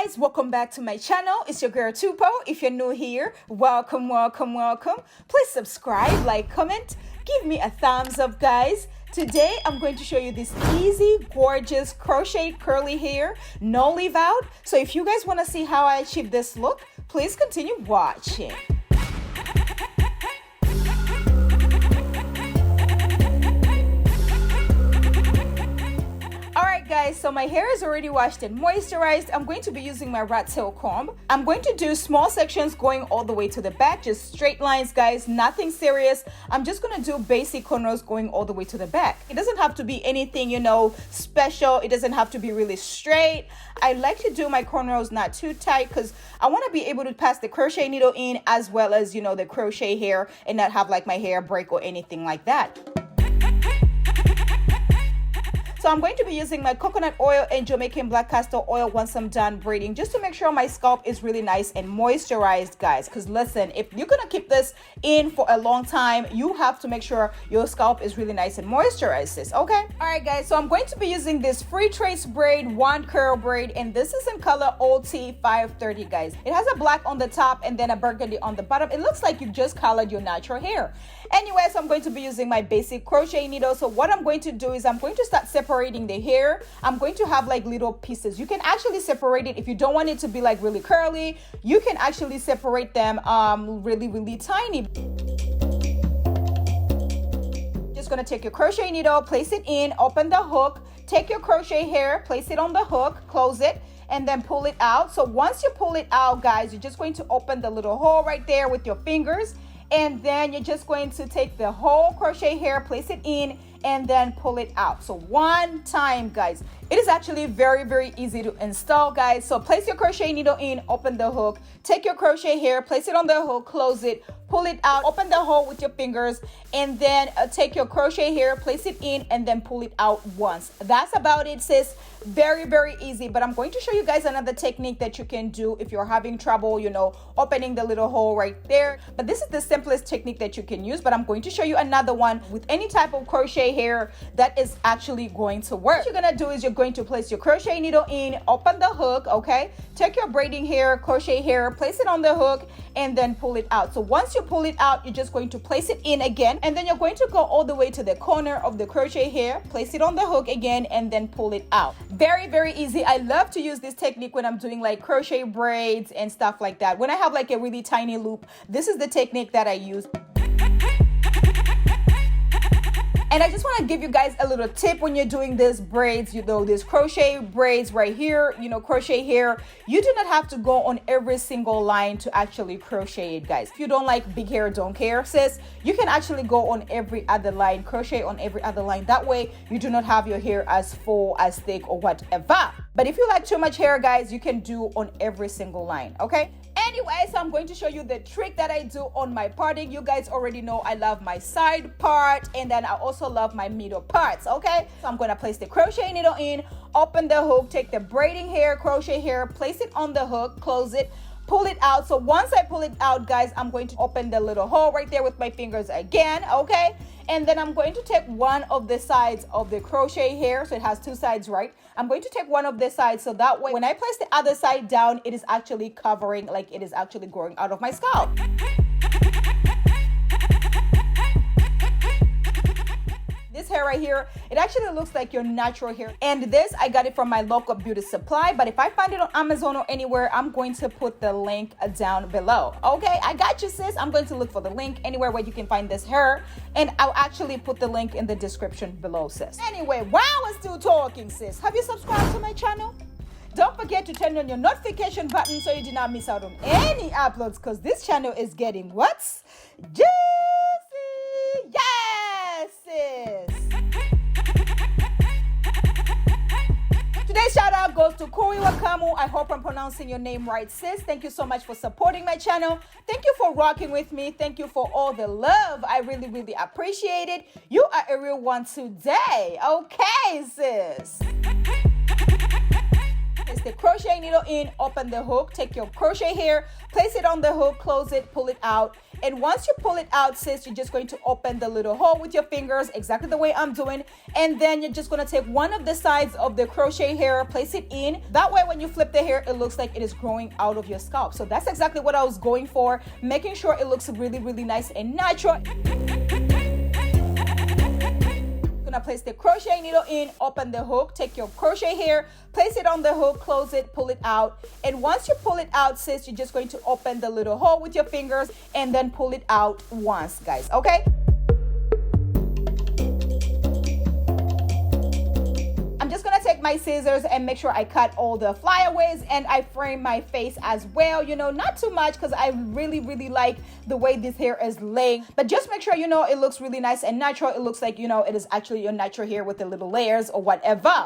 guys, welcome back to my channel. It's your girl Tupo. If you're new here, welcome. Please subscribe, like, comment, give me a thumbs up, guys. Today I'm going to show you this easy, gorgeous crochet curly hair, no leave out. So if you guys want to see how I achieve this look, please continue watching. Guys, so my hair is already washed and moisturized. I'm going to be using my rat tail comb. I'm going to do small sections going all the way to the back, just straight lines, guys, nothing serious. I'm just going to do basic cornrows going all the way to the back. It doesn't have to be anything, special. It doesn't have to be really straight. I like to do my cornrows not too tight because I want to be able to pass the crochet needle in as well as, the crochet hair and not have like my hair break or anything like that. So I'm going to be using my coconut oil and Jamaican black castor oil once I'm done braiding, just to make sure my scalp is really nice and moisturized, guys. Because listen, if you're going to keep this in for a long time, you have to make sure your scalp is really nice and moisturized, sis, okay? All right, guys, so I'm going to be using this free trace braid, wand curl braid, and this is in color OT 530, guys. It has a black on the top and then a burgundy on the bottom. It looks like you just colored your natural hair. Anyway, so I'm going to be using my basic crochet needle. So what I'm going to do is I'm going to start separating the hair. I'm going to have like little pieces. You can actually separate it if you don't want it to be like really curly. You can actually separate them really tiny. Just gonna take your crochet needle, place it in, open the hook, take your crochet hair, place it on the hook, close it, and then pull it out. So once you pull it out, guys, you're just going to open the little hole right there with your fingers. And then you're just going to take the whole crochet hair, place it in, and then pull it out. So one time, guys. It is actually very easy to install, guys. So place your crochet needle in, open the hook, take your crochet hair, place it on the hook, close it, pull it out, open the hole with your fingers, and then take your crochet hair, place it in, and then pull it out once. That's about it, sis. Very easy. But I'm going to show you guys another technique that you can do if you're having trouble, opening the little hole right there. But this is the simplest technique that you can use. But I'm going to show you another one with any type of crochet hair that is actually going to work. What you're gonna do is you're going to place your crochet needle in, open the hook, okay? Take your braiding hair, crochet hair, place it on the hook, and then pull it out. So once you pull it out, you're just going to place it in again, and then you're going to go all the way to the corner of the crochet hair, place it on the hook again, and then pull it out. Very easy. I love to use this technique when I'm doing like crochet braids and stuff like that. When I have like a really tiny loop, this is the technique that I use. And I just want to give you guys a little tip when you're doing these braids, these crochet braids right here, crochet hair. You do not have to go on every single line to actually crochet it, guys. If you don't like big hair, don't care, sis. You can actually go on every other line, crochet on every other line. That way, you do not have your hair as full, as thick, or whatever. But if you like too much hair, guys, you can do on every single line, okay? Anyway, so I'm going to show you the trick that I do on my parting. You guys already know I love my side part, and then I also love my middle parts, okay? So I'm going to place the crochet needle in, open the hook, take the braiding hair, crochet hair, place it on the hook, close it, pull it out. So once I pull it out, guys, I'm going to open the little hole right there with my fingers again, okay? And then I'm going to take one of the sides of the crochet hair. So it has two sides, right? I'm going to take one of the sides so that way when I place the other side down, it is actually covering, like it is actually growing out of my scalp. This hair right here, it actually looks like your natural hair. And this, I got it from my local beauty supply. But if I find it on Amazon or anywhere, I'm going to put the link down below. Okay, I got you, sis. I'm going to look for the link anywhere where you can find this hair. And I'll actually put the link in the description below, sis. Anyway, while we're still talking, sis, have you subscribed to my channel? Don't forget to turn on your notification button so you do not miss out on any uploads, because this channel is getting what's juicy. Yes, sis. Today's shout out goes to Kuri Wakamu. I hope I'm pronouncing your name right, sis. Thank you so much for supporting my channel. Thank you for rocking with me. Thank you for all the love. I really appreciate it. You are a real one today. Okay, sis. Place the crochet needle in, open the hook, take your crochet hair, place it on the hook, close it, pull it out, And once you pull it out, sis, you're just going to open the little hole with your fingers, exactly the way I'm doing. And then you're just going to take one of the sides of the crochet hair, place it in. That way, when you flip the hair, it looks like it is growing out of your scalp. So that's exactly what I was going for, making sure it looks really, really nice and natural. Gonna place the crochet needle in, open the hook, take your crochet hair, place it on the hook, close it, pull it out. And once you pull it out, sis, you're just going to open the little hole with your fingers and then pull it out once, guys, okay? I'm just gonna take my scissors and make sure I cut all the flyaways, and I frame my face as well, you know, not too much because I really, really like the way this hair is laying, but just make sure, you know, it looks really nice and natural. It looks like, you know, it is actually your natural hair with the little layers or whatever.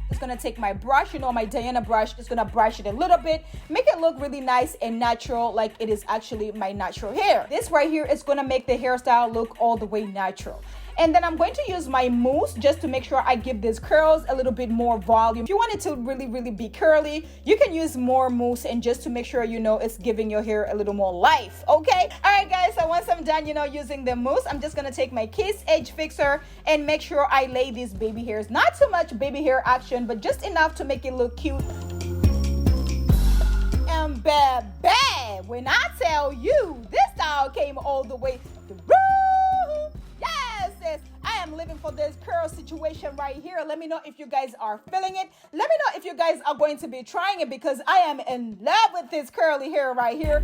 Just gonna take my brush, you know, my Diana brush, just gonna brush it a little bit, make it look really nice and natural, like it is actually my natural hair. This right here is gonna make the hairstyle look all the way natural. And then I'm going to use my mousse just to make sure I give these curls a little bit more volume. If you want it to really, really be curly, you can use more mousse, and just to make sure, you know, it's giving your hair a little more life, okay? All right, guys, so once I'm done, you know, using the mousse, I'm just gonna take my Kiss Edge Fixer and make sure I lay these baby hairs. Not too much baby hair action, but just enough to make it look cute. And baby, when I tell you, this style came all the way through. Yes, sis, I am living for this curl situation right here. Let me know if you guys are feeling it. Let me know if you guys are going to be trying it, because I am in love with this curly hair right here.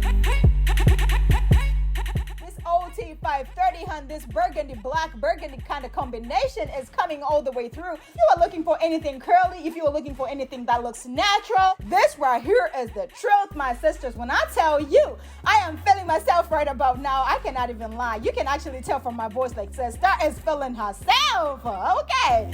OT 530, hun, this burgundy, black burgundy kind of combination is coming all the way through. If you are looking for anything curly, if you are looking for anything that looks natural, this right here is the truth, my sisters. When I tell you, I am feeling myself right about now. I cannot even lie. You can actually tell from my voice, like, sister is feeling herself. Okay.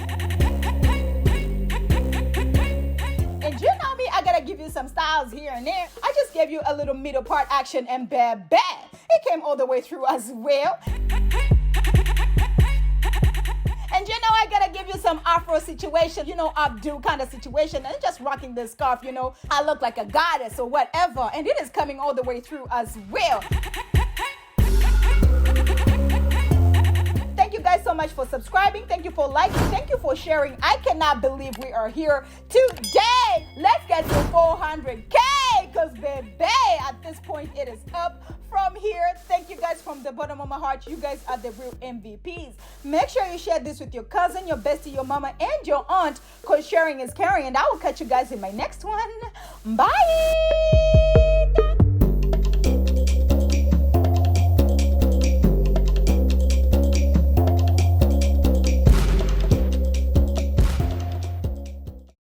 And you know me, I gotta give you some styles here and there. I just gave you a little middle part action, and baby, it came all the way through as well. And you know, I gotta give you some Afro situation, you know, updo kind of situation, and just rocking this scarf, you know, I look like a goddess or whatever, and it is coming all the way through as well. Thank you guys so much for subscribing. Thank you for liking. Thank you for sharing. I cannot believe we are here today. Let's get to 400K, because baby, at this point it is up from here. Thank you guys from the bottom of my heart. You guys are the real MVPs. Make sure you share this with your cousin, your bestie, your mama, and your aunt, because sharing is caring. And I will catch you guys in my next one. Bye.